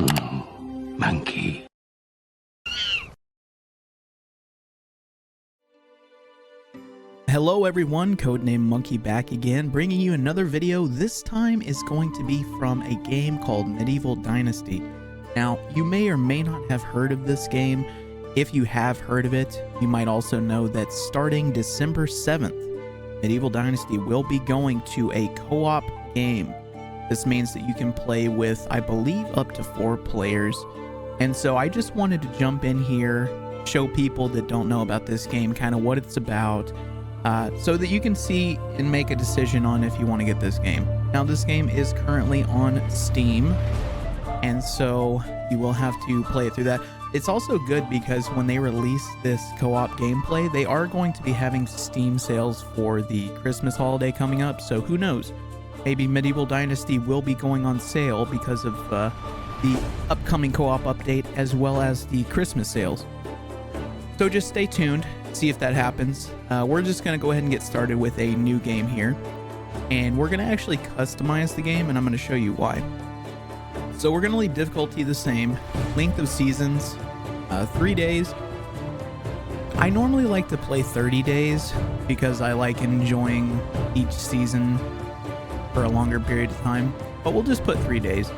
Monkey. Hello everyone, Codename Monkey back again, bringing you another video. This time is going to be from a game called Medieval Dynasty. Now, you may or may not have heard of this game. If you have heard of it, you might also know that starting December 7th, Medieval Dynasty will be going to a co-op game. This means that you can play with, I believe, up to 4 players. And so I just wanted to jump in here, show people that don't know about this game kind of what it's about, so that you can see and make a decision on if you want to get this game. Now, this game is currently on Steam, and so you will have to play it through that. It's also good because when they release this co-op gameplay, they are going to be having Steam sales for the Christmas holiday coming up, so who knows? Maybe Medieval Dynasty will be going on sale because of the upcoming co-op update as well as the Christmas sales. So just stay tuned, see if that happens. We're just going to go ahead and get started with a new game here. And we're going to actually customize the game, and I'm going to show you why. So we're going to leave difficulty the same. Length of seasons, 3 days. I normally like to play 30 days because I like enjoying each season for a longer period of time. But we'll just put 3 days.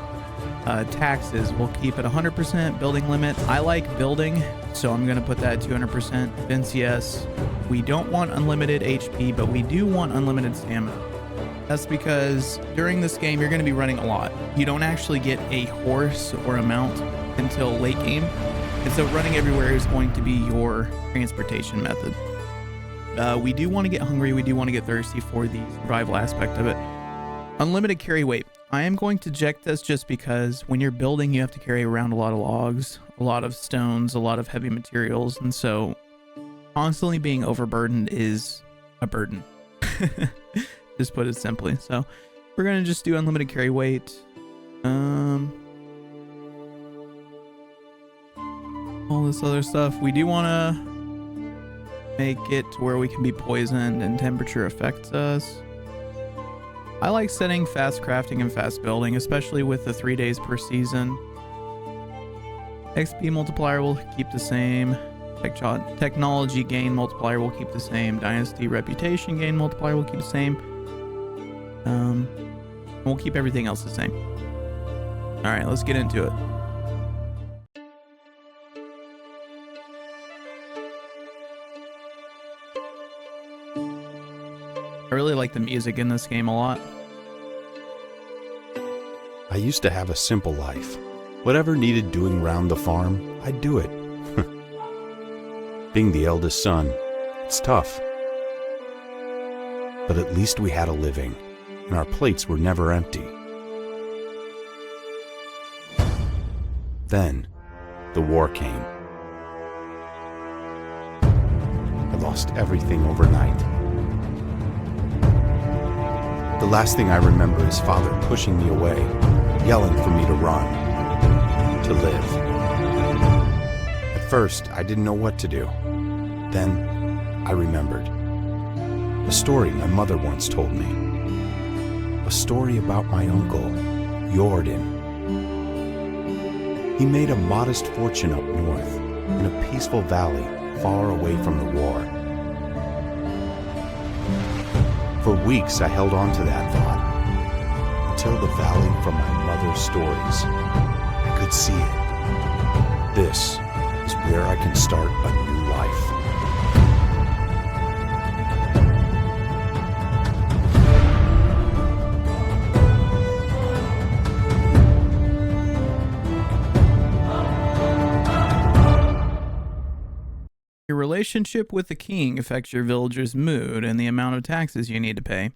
Taxes, we'll keep it 100%. Building limit, I like building, so I'm going to put that at 200%. Defense, yes. We don't want unlimited HP, but we do want unlimited stamina. That's because during this game, you're going to be running a lot. You don't actually get a horse or a mount until late game, and so running everywhere is going to be your transportation method. We do want to get hungry, we do want to get thirsty for the survival aspect of it. Unlimited carry weight. I am going to check this just because when you're building, you have to carry around a lot of logs, a lot of stones, a lot of heavy materials, and so constantly being overburdened is a burden. Just put it simply. So we're going to just do unlimited carry weight. All this other stuff. We do want to make it to where we can be poisoned and temperature affects us. I like setting fast crafting and fast building, especially with the 3 days per season. XP multiplier will keep the same. Technology gain multiplier will keep the same. Dynasty reputation gain multiplier will keep the same. We'll keep everything else the same. All right, let's get into it. I really like the music in this game a lot. I used to have a simple life. Whatever needed doing round the farm, I'd do it. Being the eldest son, it's tough. But at least we had a living, and our plates were never empty. Then, the war came. I lost everything overnight. The last thing I remember is Father pushing me away, yelling for me to run, to live. At first, I didn't know what to do. Then, I remembered. A story my mother once told me. A story about my uncle, Jordan. He made a modest fortune up north, in a peaceful valley far away from the war. For weeks, I held on to that thought, until the valley from my mother's stories. I could see it. This is where I can start a new life. Your relationship with the king affects your villager's mood and the amount of taxes you need to pay.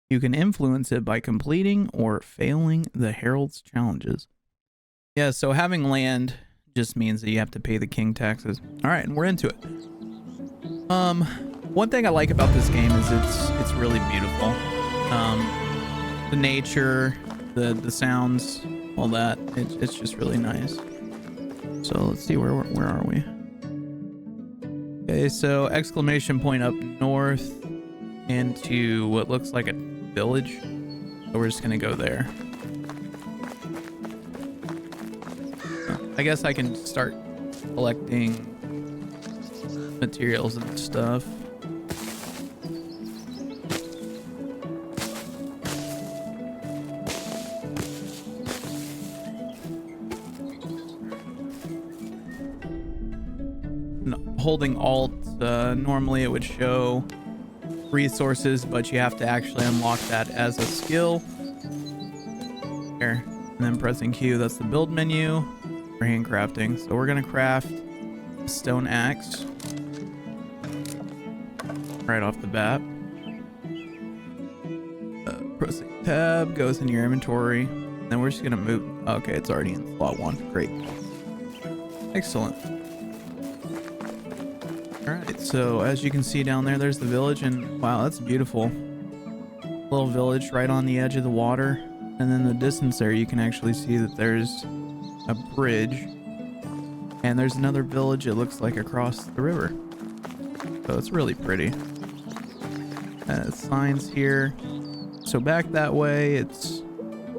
You can influence it by completing or failing the herald's challenges. Yeah, so having land just means that you have to pay the king taxes. All right, and we're into it. One thing I like about this game is it's really beautiful. The nature, the sounds, all that. It's just really nice. So let's see, where are we? Okay, so exclamation point up north into what looks like a village. So we're just gonna go there. I guess I can start collecting materials and stuff. Holding Alt, normally it would show resources, but you have to actually unlock that as a skill. Here, and then pressing Q, that's the build menu for handcrafting. So we're gonna craft a stone axe right off the bat. Pressing tab goes in your inventory. Then we're just gonna move. Okay, it's already in slot 1. Great. Excellent. Alright, so as you can see down there, there's the village, and wow, that's beautiful. Little village right on the edge of the water. And then in the distance there, you can actually see that there's a bridge. And there's another village, it looks like, across the river. So it's really pretty. Signs here. So back that way, it's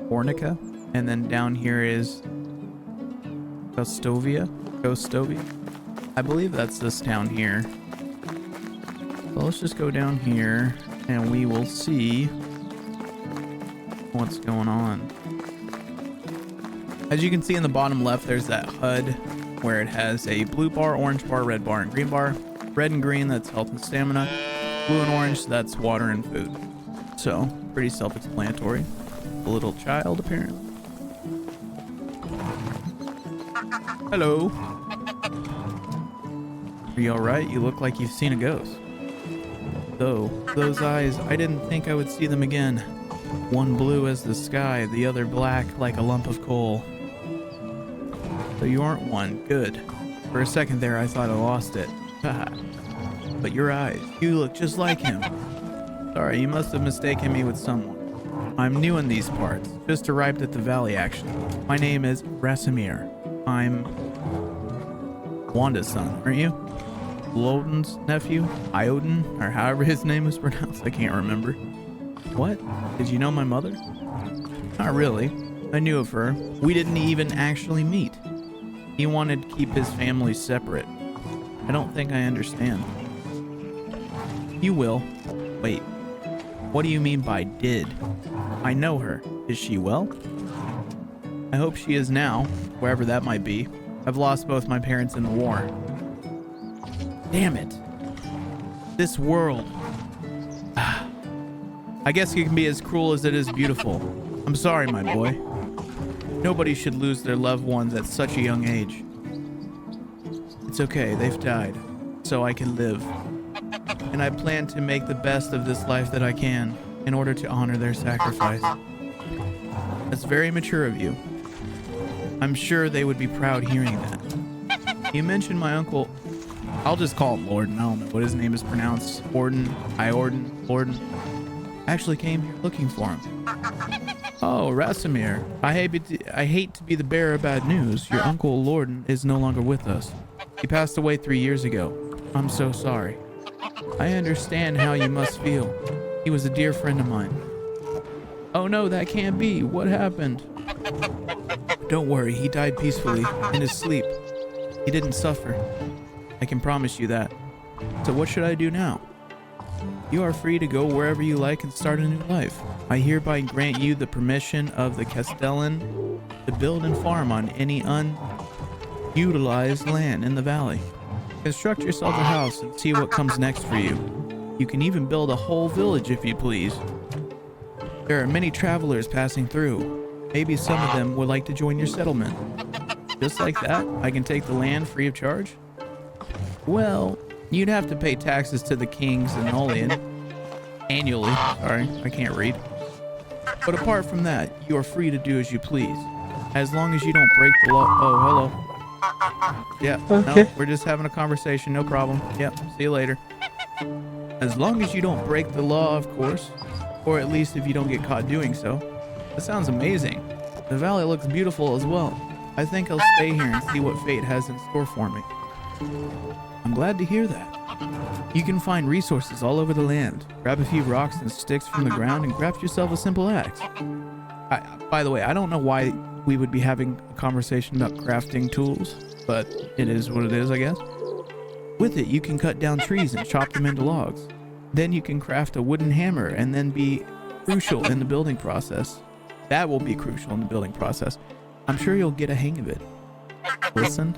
Ornica. And then down here is Gostovia. I believe that's this town here. So let's just go down here and we will see what's going on. As you can see in the bottom left, there's that HUD where it has a blue bar, orange bar, red bar, and green bar. Red and green, that's health and stamina. Blue and orange, that's water and food. So pretty self-explanatory. A little child, apparently. Hello. Are you alright? You look like you've seen a ghost. Though, those eyes, I didn't think I would see them again. One blue as the sky, the other black like a lump of coal. So you aren't one. Good. For a second there, I thought I lost it. Haha. But your eyes, you look just like him. Sorry, you must have mistaken me with someone. I'm new in these parts, just arrived at the valley actually. My name is Rasimir. I'm Wanda's son, aren't you? Loden's nephew? Iodin? Or however his name is pronounced, I can't remember. What? Did you know my mother? Not really. I knew of her. We didn't even actually meet. He wanted to keep his family separate. I don't think I understand. You will. Wait. What do you mean by did? I know her. Is she well? I hope she is now, wherever that might be. I've lost both my parents in the war. Damn it. This world. I guess it can be as cruel as it is beautiful. I'm sorry, my boy. Nobody should lose their loved ones at such a young age. It's okay, they've died, so I can live. And I plan to make the best of this life that I can in order to honor their sacrifice. That's very mature of you. I'm sure they would be proud hearing that. You mentioned my uncle. I'll just call him Lorden. I don't know what his name is pronounced. Lorden. I actually came here looking for him. Oh, Rasimir. I hate to be the bearer of bad news. Your uncle Lorden is no longer with us. He passed away 3 years ago. I'm so sorry. I understand how you must feel. He was a dear friend of mine. Oh no, that can't be. What happened? Don't worry, he died peacefully, in his sleep. He didn't suffer. I can promise you that. So what should I do now? You are free to go wherever you like and start a new life. I hereby grant you the permission of the Castellan to build and farm on any unutilized land in the valley. Construct yourself a house and see what comes next for you. You can even build a whole village if you please. There are many travelers passing through. Maybe some of them would like to join your settlement. Just like that, I can take the land free of charge? Well, you'd have to pay taxes to the kings and annually. Sorry, I can't read. But apart from that, you are free to do as you please. As long as you don't break the law. Oh, hello. Yeah, okay. No, we're just having a conversation, no problem. Yep, see you later. As long as you don't break the law, of course. Or at least if you don't get caught doing so. That sounds amazing. The valley looks beautiful as well. I think I'll stay here and see what fate has in store for me. I'm glad to hear that. You can find resources all over the land. Grab a few rocks and sticks from the ground and craft yourself a simple axe. By the way, I don't know why we would be having a conversation about crafting tools, but it is what it is, I guess. With it, you can cut down trees and chop them into logs. Then you can craft a wooden hammer and then be crucial in the building process. That will be crucial in the building process. I'm sure you'll get a hang of it. Listen,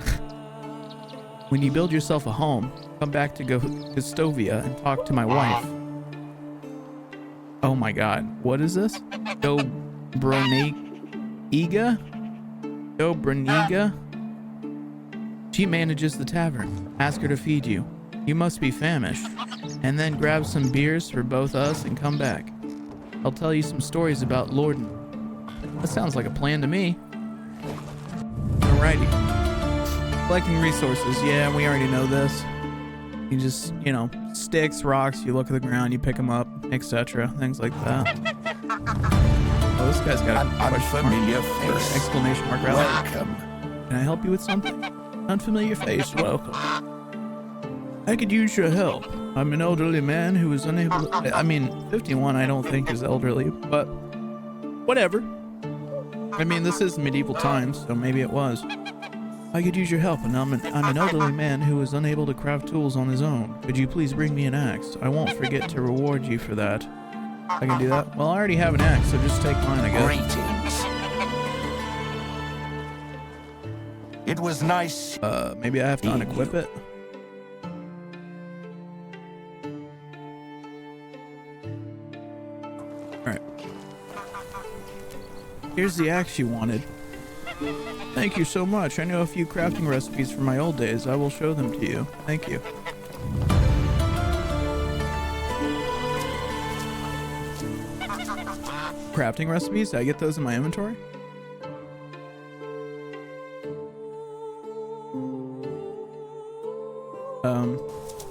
when you build yourself a home, come back to Gustovia and talk to my wife. Oh my god, what is this? Dobroniga? She manages the tavern. Ask her to feed you. You must be famished. And then grab some beers for both us and come back. I'll tell you some stories about Lorden. That sounds like a plan to me. Alrighty. Collecting resources. Yeah, we already know this. You just, you know, sticks, rocks, you look at the ground, you pick them up, etc. Things like that. Oh, this guy's got a unfamiliar face. Exclamation mark, rally. Welcome. Can I help you with something? Unfamiliar face, welcome. I could use your help. I'm an elderly man who is unable to... I mean, 51 I don't think is elderly, but whatever. I mean, this is medieval times, so maybe it was. I could use your help, and I'm an elderly man who is unable to craft tools on his own. Could you please bring me an axe? I won't forget to reward you for that. I can do that? Well, I already have an axe, so just take mine, I guess. Greetings. It was nice. Maybe I have to unequip it? Alright. Here's the axe you wanted. Thank you so much. I know a few crafting recipes from my old days. I will show them to you. Thank you. Crafting recipes? Did I get those in my inventory?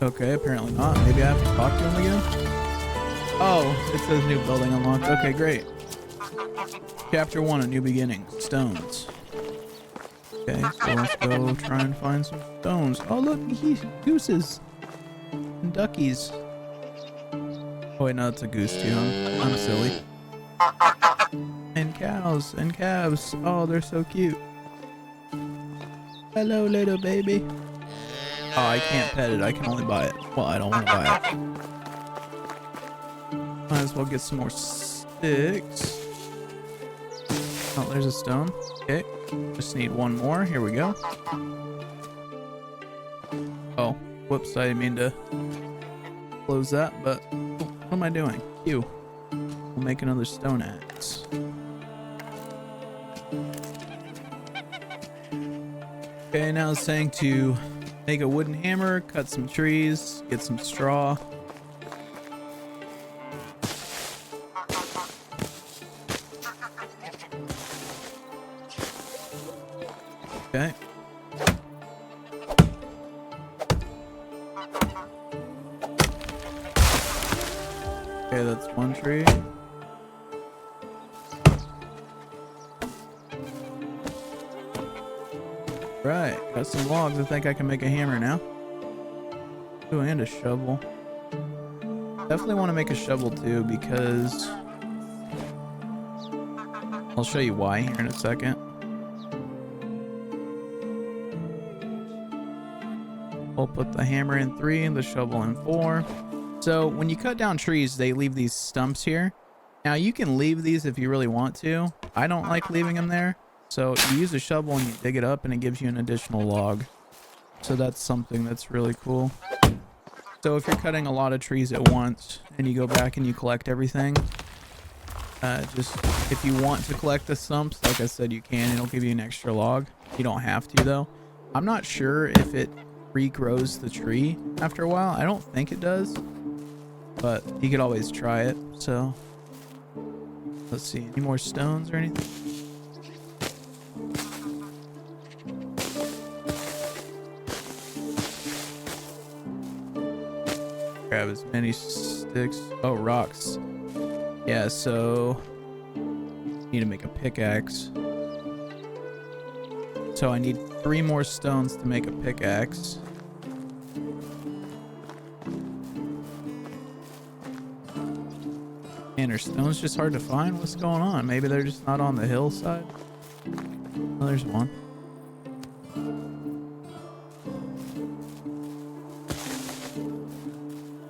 Okay, apparently not. Maybe I have to talk to him again? Oh, it says new building unlocked. Okay, great. Chapter 1, A New Beginning. Stones. Okay, so let's go try and find some stones. Oh, look, gooses. And duckies. Oh, wait, no, it's a goose, too. I'm silly. And cows and calves. Oh, they're so cute. Hello, little baby. Oh, I can't pet it. I can only buy it. Well, I don't want to buy it. Might as well get some more sticks. Oh, there's a stone. Okay. Just need one more. Here we go. Oh, whoops. I didn't mean to close that, but what am I doing? Q. We'll make another stone axe. Okay, now it's saying to make a wooden hammer, cut some trees, get some straw. Okay. Okay, that's one tree. Right, got some logs. I think I can make a hammer now. Ooh, and a shovel. Definitely want to make a shovel too because I'll show you why here in a second. We'll put the hammer in 3 and the shovel in 4. So when you cut down trees, they leave these stumps here. Now you can leave these if you really want to. I don't like leaving them there. So you use a shovel and you dig it up and it gives you an additional log. So that's something that's really cool. So if you're cutting a lot of trees at once and you go back and you collect everything, just if you want to collect the stumps, like I said, you can. It'll give you an extra log. You don't have to though. I'm not sure if it regrows the tree after a while. I don't think it does, but you could always try it. So let's see, any more stones or anything? Grab as many sticks. Oh, rocks. Yeah, so need to make a pickaxe. So I need 3 more stones to make a pickaxe. And are stones just hard to find? What's going on? Maybe they're just not on the hillside? Oh, there's one.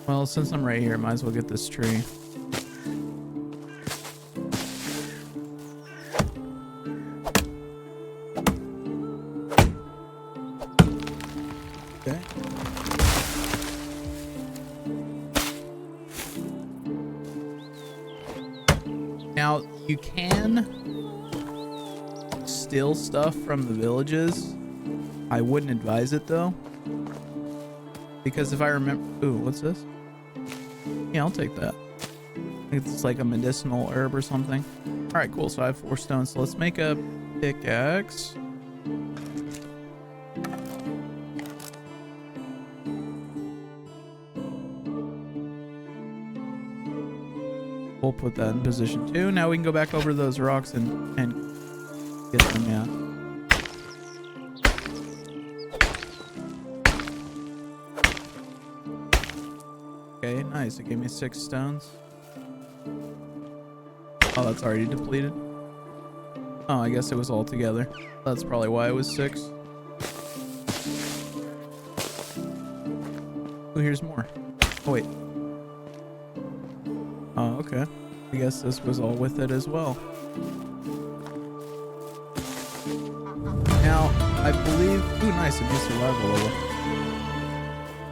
Well, since I'm right here, might as well get this tree. Okay. Now, you can steal stuff from the villages. I wouldn't advise it though. Because if I remember... Ooh, what's this? Yeah, I'll take that. I think it's like a medicinal herb or something. Alright, cool. So I have 4 stones. So let's make a pickaxe. We'll put that in position 2. Now we can go back over those rocks and get them, yeah. Okay, nice. It gave me 6 stones. Oh, that's already depleted. Oh, I guess it was all together. That's probably why it was 6. Oh, here's more. Oh, wait. Oh, okay. I guess this was all with it as well. Now, I believe... Ooh, nice. A new survival level.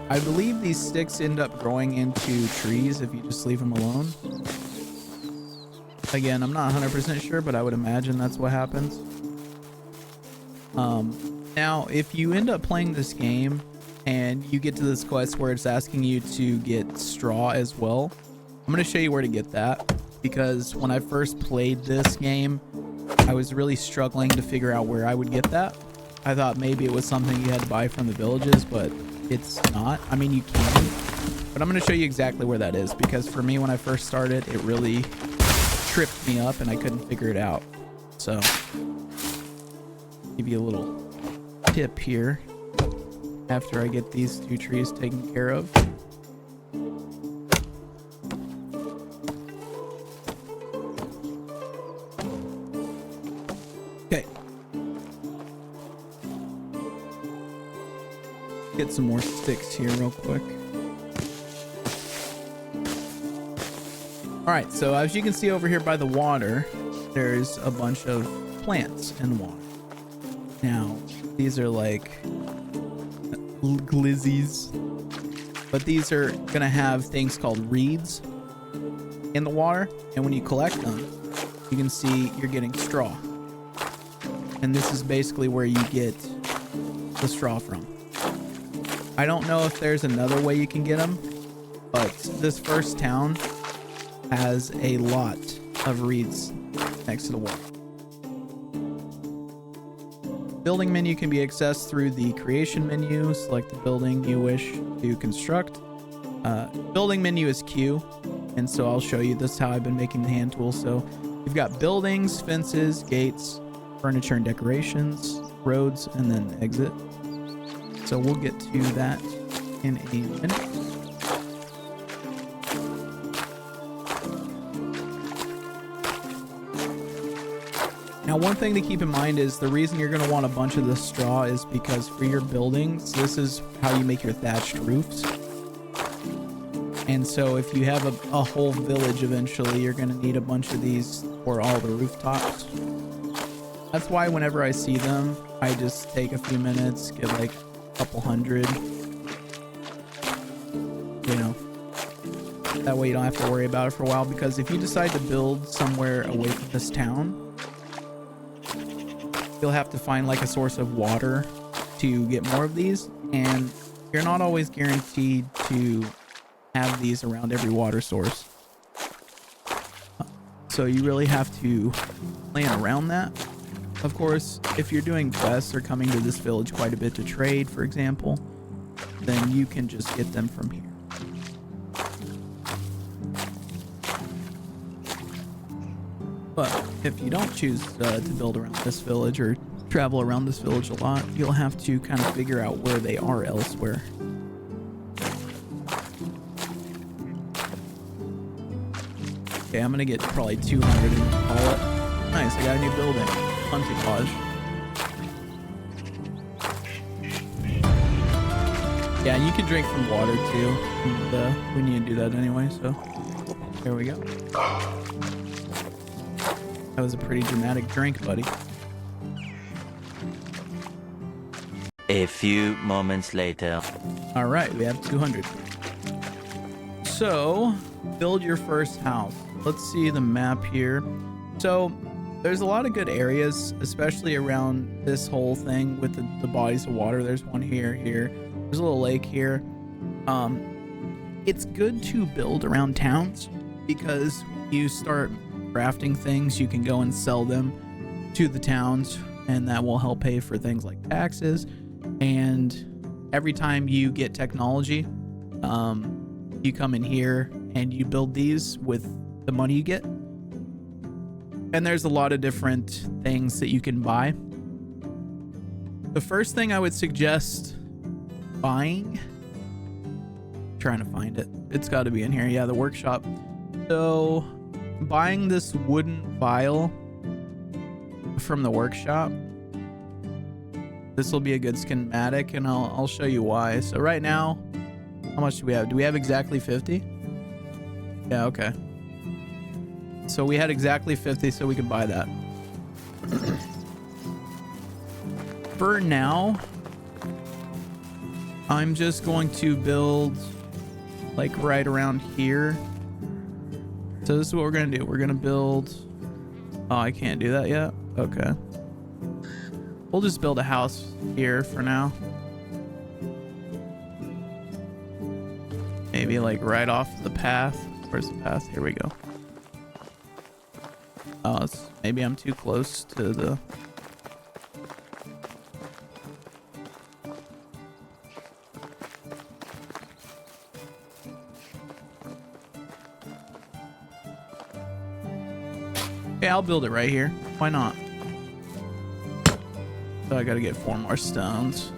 I believe these sticks end up growing into trees if you just leave them alone. Again, I'm not 100% sure, but I would imagine that's what happens. Now, if you end up playing this game and you get to this quest where it's asking you to get straw as well, I'm going to show you where to get that, because when I first played this game, I was really struggling to figure out where I would get that. I thought maybe it was something you had to buy from the villages, but it's not. I mean, you can, but I'm going to show you exactly where that is, because for me, when I first started, it really tripped me up and I couldn't figure it out. So, give you a little tip here after I get these 2 trees taken care of. Okay. Get some more sticks here real quick. All right, so as you can see over here by the water, there's a bunch of plants in the water. Now, these are like glizzies, but these are gonna have things called reeds in the water, and when you collect them, you can see you're getting straw. And this is basically where you get the straw from. I don't know if there's another way you can get them, but this first town has a lot of reeds next to the water. Building menu can be accessed through the creation menu. Select the building you wish to construct. Building menu is Q, and so I'll show you this is how I've been making the hand tool. So you've got buildings, fences, gates, furniture and decorations, roads, and then exit. So we'll get to that in a minute. Now, one thing to keep in mind is the reason you're going to want a bunch of this straw is because for your buildings, this is how you make your thatched roofs. And so if you have a whole village eventually, you're going to need a bunch of these for all the rooftops. That's why whenever I see them, I just take a few minutes, get like a couple hundred. You know, that way you don't have to worry about it for a while, because if you decide to build somewhere away from this town, you'll have to find like a source of water to get more of these, and you're not always guaranteed to have these around every water source. So you really have to plan around that. Of course, if you're doing quests or coming to this village quite a bit to trade, for example, then you can just get them from here. But if you don't choose to build around this village or travel around this village a lot, you'll have to kind of figure out where they are elsewhere. Okay, I'm gonna get probably 200 and call it. Nice, I got a new building. Hunting lodge. Yeah, you can drink from water too. And, we need to do that anyway, so there we go. That was a pretty dramatic drink, buddy. A few moments later. All right, we have 200. So, build your first house. Let's see the map here. So, there's a lot of good areas, especially around this whole thing with the bodies of water. There's one here. There's a little lake here. It's good to build around towns because you start crafting things, you can go and sell them to the towns, and that will help pay for things like taxes. And every time you get technology, you come in here and you build these with the money you get. And there's a lot of different things that you can buy. The first thing I would suggest buying, trying to find it. It's got to be in here. Yeah, the workshop. So buying this wooden vial from the workshop. This will be a good schematic, and I'll show you why. So right now, how much do we have? Do we have exactly 50? Yeah, okay. So we had exactly 50, so we can buy that. For now, I'm just going to build like right around here. So this is what we're gonna do. We're gonna build. Oh, I can't do that yet. Okay. We'll just build a house here for now. Maybe like right off the path. Where's the path? Here we go. Oh, maybe I'm too close to the... Okay, I'll build it right here. Why not? So I gotta get 4 more stones.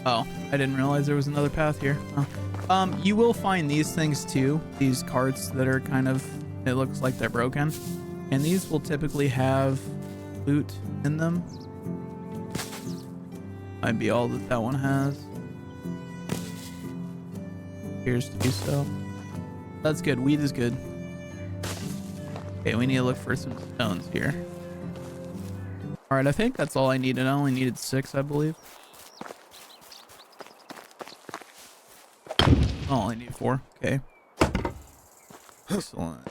Oh, I didn't realize there was another path here. Oh. You will find these things too. These carts that are kind of, it looks like they're broken. And these will typically have loot in them. Might be all that one has. Appears to be so. That's good. Weed is good. Okay, we need to look for some stones here. Alright, I think that's all I needed. I only needed 6, I believe. Oh, I need 4. Okay. Excellent.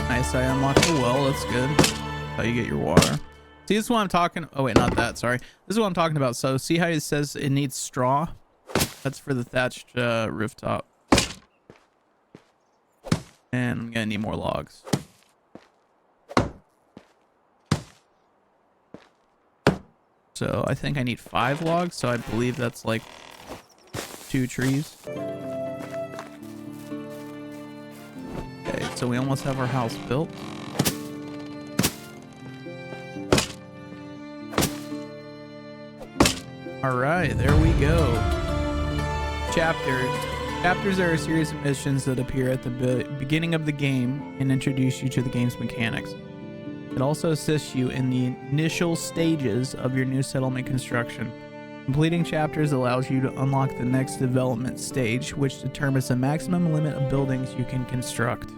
Nice, I unlocked the well. That's good. That's how you get your water. See, this is what I'm talking... Oh, wait, not that. Sorry. This is what I'm talking about. So, see how it says it needs straw? That's for the thatched rooftop. And I'm gonna need more logs. So I think I need 5 logs, so I believe that's like 2 trees. Okay, so we almost have our house built. Alright, there we go. Chapters. Chapters are a series of missions that appear at the beginning of the game and introduce you to the game's mechanics. It also assists you in the initial stages of your new settlement construction. Completing chapters allows you to unlock the next development stage, which determines the maximum limit of buildings you can construct.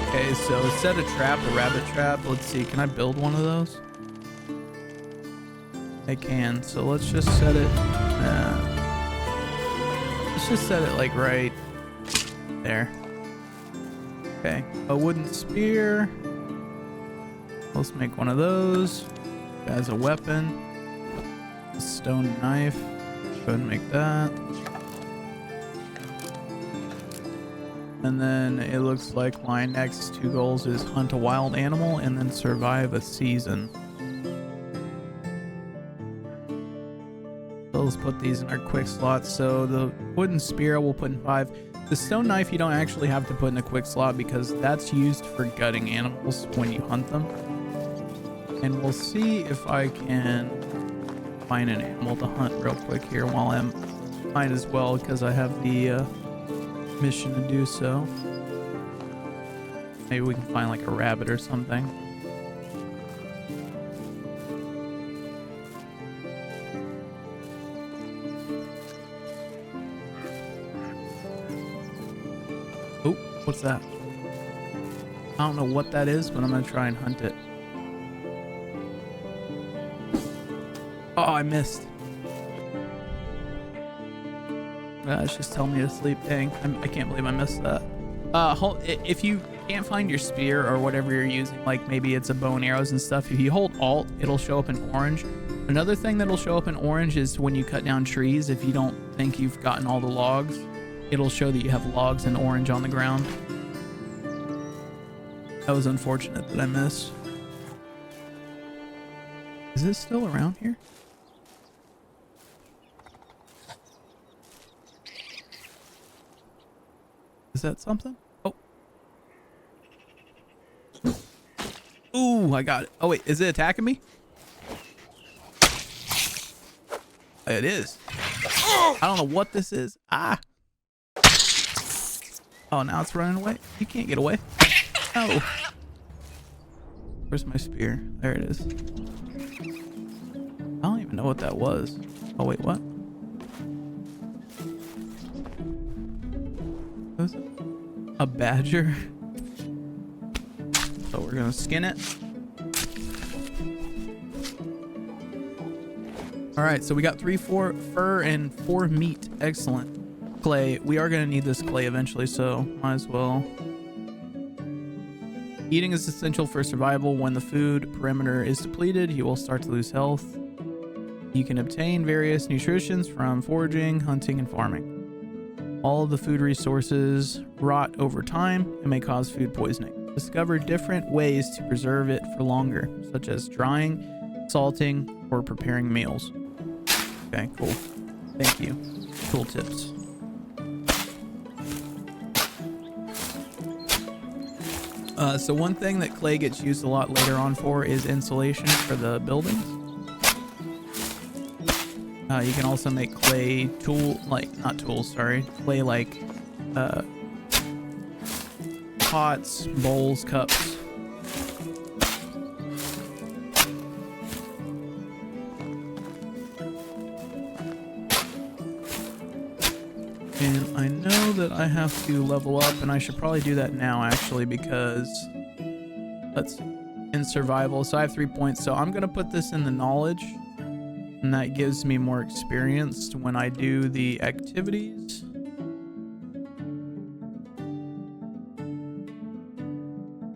Okay, so set a trap, a rabbit trap. Let's see, can I build one of those? I can, so let's just set it. Let's just set it like right there. Okay, a wooden spear. Let's make one of those as a weapon. A stone knife. Go ahead and make that. And then it looks like my next 2 goals is hunt a wild animal and then survive a season. So let's put these in our quick slots. So the wooden spear we'll put in 5. The stone knife you don't actually have to put in a quick slot because that's used for gutting animals when you hunt them. And we'll see if I can find an animal to hunt real quick here while I'm might as well because I have the mission to do so. Maybe we can find like a rabbit or something. Oh, what's that? I don't know what that is, but I'm gonna try and hunt it. Oh, I missed. It's just telling me to sleep. Dang, I can't believe I missed that. If you can't find your spear or whatever you're using, like maybe it's a bow and arrows and stuff, if you hold Alt, it'll show up in orange. Another thing that'll show up in orange is when you cut down trees, if you don't think you've gotten all the logs, it'll show that you have logs in orange on the ground. That was unfortunate that I missed. Is this still around here? Is that something? Oh. Ooh, I got it. Oh, wait. Is it attacking me? It is. I don't know what this is. Ah. Oh, now it's running away. You can't get away. No. Where's my spear? There it is. I don't even know what that was. Oh, wait, what? What is it? A badger. So we're gonna skin it. All right, so we got 3 fur and 4 meat. Excellent. Clay. We are gonna need this clay eventually, so might as well. Eating is essential for survival. When the food perimeter is depleted, you will start to lose health. You can obtain various nutritions from foraging, hunting, and farming. All of the food resources rot over time and may cause food poisoning. Discover different ways to preserve it for longer, such as drying, salting, or preparing meals. Okay, cool. Thank you. Cool tips. So one thing that clay gets used a lot later on for is insulation for the buildings. You can also make clay clay like pots, bowls, cups. And I know that I have to level up, and I should probably do that now actually, because that's in survival. So I have 3 points, so I'm gonna put this in the knowledge. And that gives me more experience when I do the activities.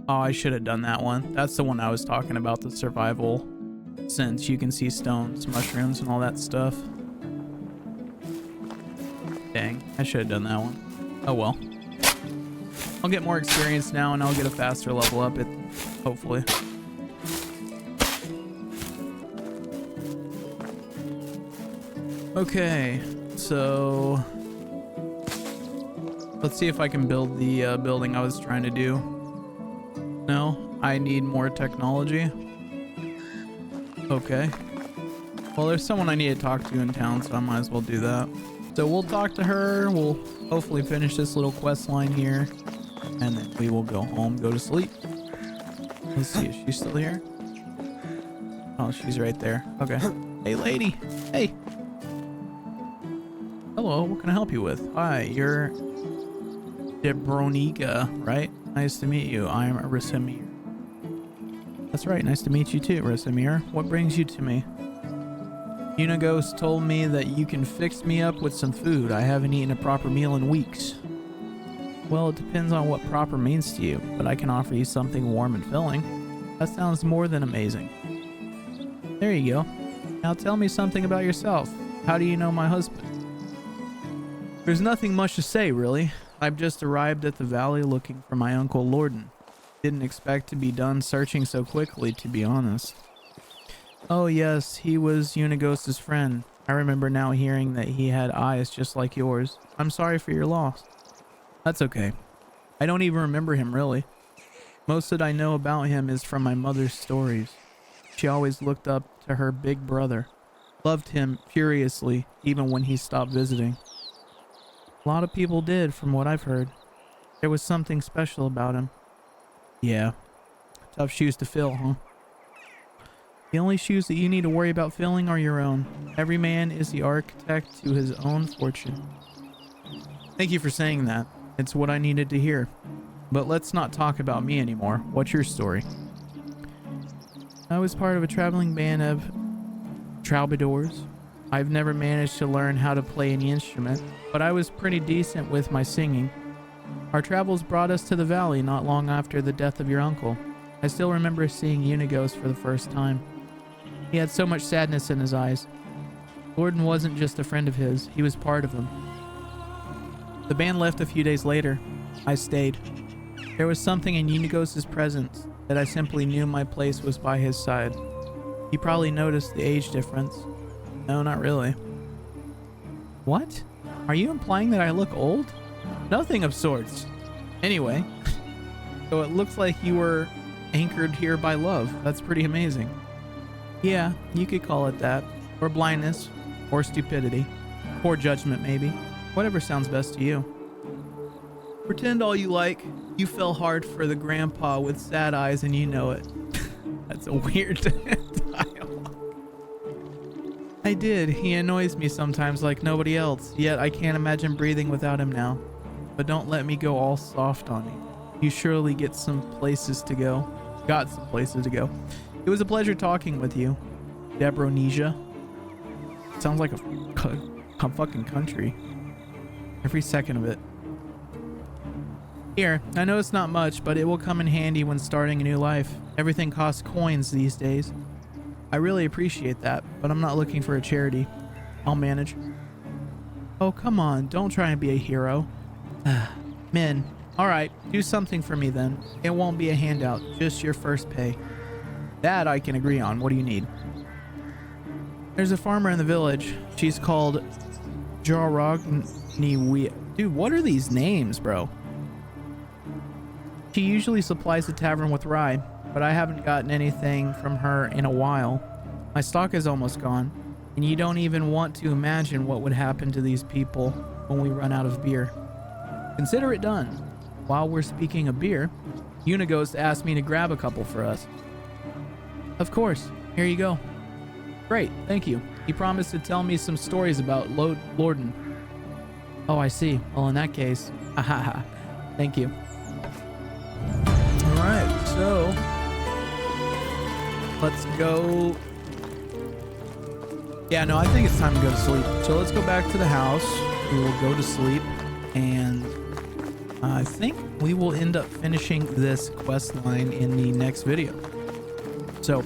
Oh, I should have done that one. That's the one I was talking about, the survival, since you can see stones, mushrooms, and all that stuff. Dang, I should have done that one. Oh well. I'll get more experience now, and I'll get a faster level up, hopefully. Okay, so let's see if I can build the building I was trying to do. No, I need more technology. Okay. Well, there's someone I need to talk to in town, so I might as well do that. So we'll talk to her. We'll hopefully finish this little quest line here, and then we will go home, go to sleep. Let's see, is she still here? Oh, she's right there. Okay. Hey, lady. Hey. Hello, what can I help you with? Hi, you're Debronica, right? Nice to meet you. I'm Rasimir. That's right, nice to meet you too, Rasimir. What brings you to me? Unigos told me that you can fix me up with some food. I haven't eaten a proper meal in weeks. Well, it depends on what proper means to you, but I can offer you something warm and filling. That sounds more than amazing. There you go. Now tell me something about yourself. How do you know my husband? There's nothing much to say, really. I've just arrived at the valley looking for my Uncle Lorden. Didn't expect to be done searching so quickly, to be honest. Oh yes, he was Unigos' friend. I remember now hearing that he had eyes just like yours. I'm sorry for your loss. That's okay. I don't even remember him, really. Most that I know about him is from my mother's stories. She always looked up to her big brother. Loved him furiously, even when he stopped visiting. A lot of people did, from what I've heard. There was something special about him. Yeah. Tough shoes to fill, huh? The only shoes that you need to worry about filling are your own. Every man is the architect to his own fortune. Thank you for saying that. It's what I needed to hear. But let's not talk about me anymore. What's your story? I was part of a traveling band of troubadours. I've never managed to learn how to play any instrument, but I was pretty decent with my singing. Our travels brought us to the valley not long after the death of your uncle. I still remember seeing Unigos for the first time. He had so much sadness in his eyes. Gordon wasn't just a friend of his, he was part of them. The band left a few days later. I stayed. There was something in Unigos' presence that I simply knew my place was by his side. He probably noticed the age difference. No, not really. What? Are you implying that I look old? Nothing of sorts. Anyway, so it looks like you were anchored here by love. That's pretty amazing. Yeah, you could call it that. Or blindness. Or stupidity. Poor judgment, maybe. Whatever sounds best to you. Pretend all you like. You fell hard for the grandpa with sad eyes and you know it. That's a weird dialogue. I did. He annoys me sometimes like nobody else. Yet I can't imagine breathing without him now. But don't let me go all soft on you. You surely get some places to go. Got some places to go. It was a pleasure talking with you, Debronesia. Sounds like a fucking country. Every second of it. Here, I know it's not much, but it will come in handy when starting a new life. Everything costs coins these days. I really appreciate that, but I'm not looking for a charity. I'll manage. Oh, come on. Don't try and be a hero. Men. Alright, do something for me then. It won't be a handout, just your first pay. That I can agree on. What do you need? There's a farmer in the village. She's called Jarogniwi. Dude, what are these names, bro? She usually supplies the tavern with rye, but I haven't gotten anything from her in a while. My stock is almost gone, and you don't even want to imagine what would happen to these people when we run out of beer. Consider it done. While we're speaking of beer, Unigos asked me to grab a couple for us. Of course. Here you go. Great, thank you. He promised to tell me some stories about Lorden. Oh, I see. Well, in that case, ahaha. Thank you. Alright, so let's go. Yeah, no, I think it's time to go to sleep. So let's go back to the house. We will go to sleep, and I think we will end up finishing this quest line in the next video. So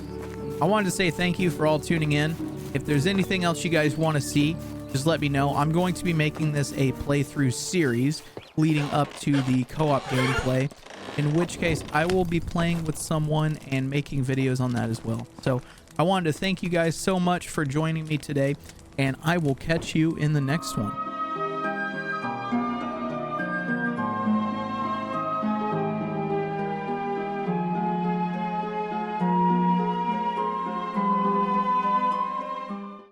I wanted to say thank you for all tuning in. If there's anything else you guys want to see, just let me know. I'm going to be making this a playthrough series leading up to the co-op gameplay, in which case I will be playing with someone and making videos on that as well. So I wanted to thank you guys so much for joining me today, and I will catch you in the next one.